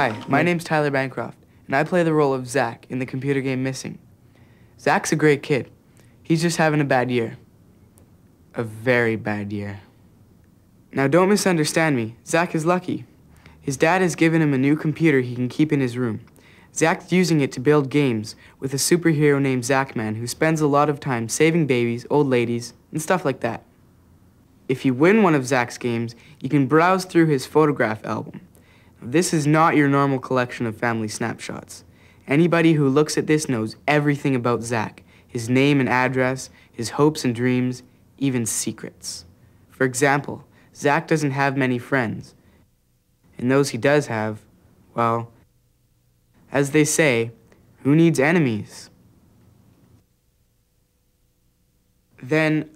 Hi, my name's Tyler Bancroft, and I play the role of Zach in the computer game Missing. Zach's a great kid. He's just having a bad year. A very bad year. Now don't misunderstand me, Zach is lucky. His dad has given him a new computer he can keep in his room. Zach's using it to build games with a superhero named Zachman who spends a lot of time saving babies, old ladies, and stuff like that. If you win one of Zach's games, you can browse through his photograph album. This is not your normal collection of family snapshots. Anybody who looks at this knows everything about Zach, his name and address, his hopes and dreams, even secrets. For example, Zach doesn't have many friends. And those he does have, well, as they say, who needs enemies? Then,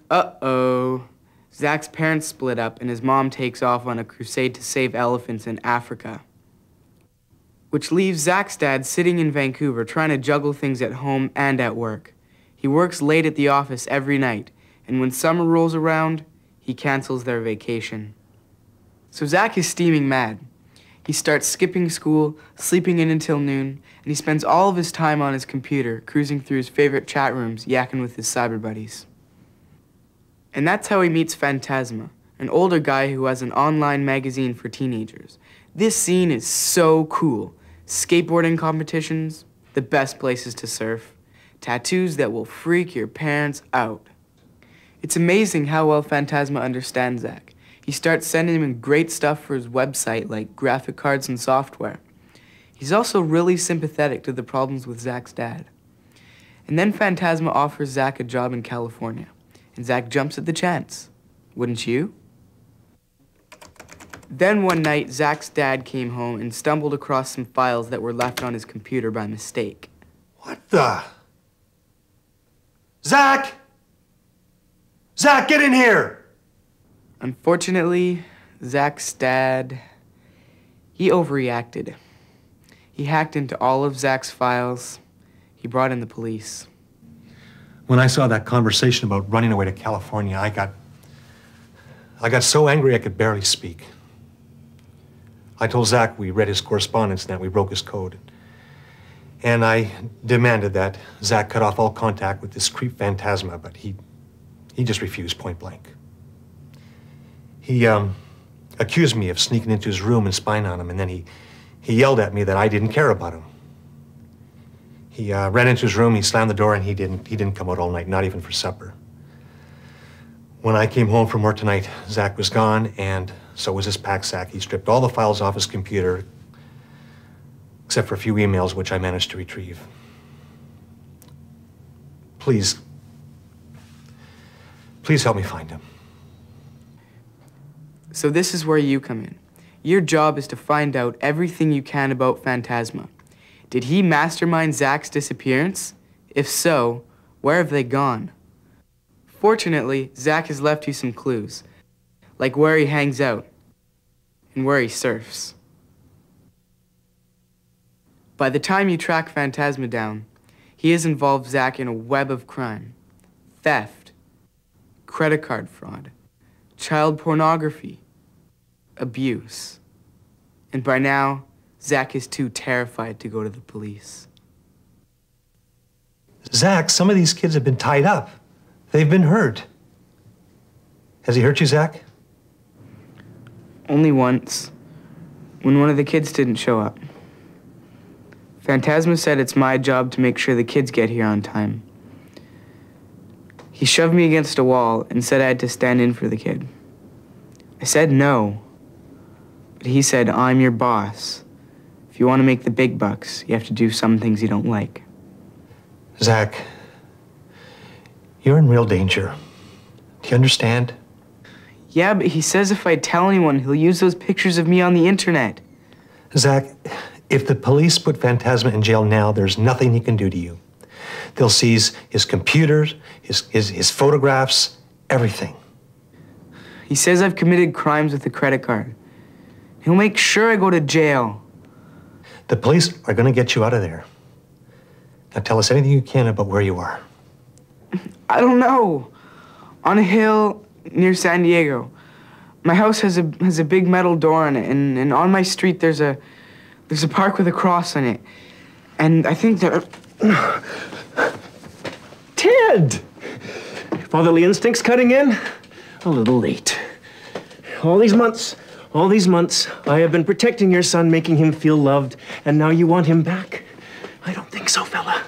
Zach's parents split up and his mom takes off on a crusade to save elephants in Africa. Which leaves Zach's dad sitting in Vancouver trying to juggle things at home and at work. He works late at the office every night, and when summer rolls around, he cancels their vacation. So Zach is steaming mad. He starts skipping school, sleeping in until noon, and he spends all of his time on his computer, cruising through his favorite chat rooms, yakking with his cyber buddies. And that's how he meets Phantasma, an older guy who has an online magazine for teenagers. This scene is so cool. Skateboarding competitions, the best places to surf, tattoos that will freak your parents out. It's amazing how well Phantasma understands Zach. He starts sending him great stuff for his website, like graphic cards and software. He's also really sympathetic to the problems with Zach's dad. And then Phantasma offers Zach a job in California, and Zach jumps at the chance. Wouldn't you? Then one night, Zach's dad came home and stumbled across some files that were left on his computer by mistake. What the? Zach! Zach, get in here! Unfortunately, Zach's dad, he overreacted. He hacked into all of Zach's files. He brought in the police. When I saw that conversation about running away to California, I got so angry I could barely speak. I told Zach we read his correspondence and that we broke his code. And I demanded that Zach cut off all contact with this creep Phantasma, but he just refused point blank. He accused me of sneaking into his room and spying on him, and then he yelled at me that I didn't care about him. He ran into his room, he slammed the door, and he didn't come out all night, not even for supper. When I came home from work tonight, Zach was gone, and so was his pack sack. He stripped all the files off his computer, except for a few emails, which I managed to retrieve. Please help me find him. So this is where you come in. Your job is to find out everything you can about Phantasma. Did he mastermind Zach's disappearance? If so, where have they gone? Fortunately, Zach has left you some clues, like where he hangs out and where he surfs. By the time you track Phantasma down, he has involved Zach in a web of crime, theft, credit card fraud, child pornography, abuse. And by now, Zach is too terrified to go to the police. Zach, some of these kids have been tied up. They've been hurt. Has he hurt you, Zach? Only once, when one of the kids didn't show up. Phantasma said it's my job to make sure the kids get here on time. He shoved me against a wall and said I had to stand in for the kid. I said no, but he said, I'm your boss. If you want to make the big bucks, you have to do some things you don't like. Zach, you're in real danger. Do you understand? Yeah, but he says if I tell anyone, he'll use those pictures of me on the internet. Zach, if the police put Phantasma in jail now, there's nothing he can do to you. They'll seize his computers, his photographs, everything. He says I've committed crimes with a credit card. He'll make sure I go to jail. The police are going to get you out of there. Now tell us anything you can about where you are. I don't know. On a hill near San Diego. My house has a big metal door on it, and on my street there's a There's a park with a cross on it. And I think that... Ted! Fatherly instincts cutting in? A little late. All these months, I have been protecting your son, making him feel loved, and now you want him back? I don't think so, fella.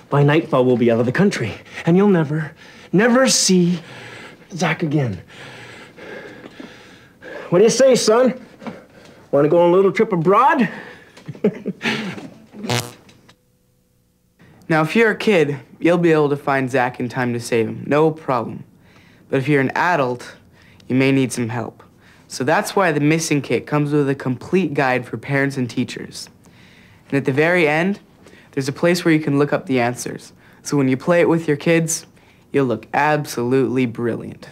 By nightfall, we'll be out of the country, and you'll never see Zach again. What do you say, son? Want to go on a little trip abroad? Now, if you're a kid, you'll be able to find Zach in time to save him, no problem. But if you're an adult, you may need some help. So that's why the Missing Kit comes with a complete guide for parents and teachers. And at the very end, there's a place where you can look up the answers. So when you play it with your kids, you'll look absolutely brilliant.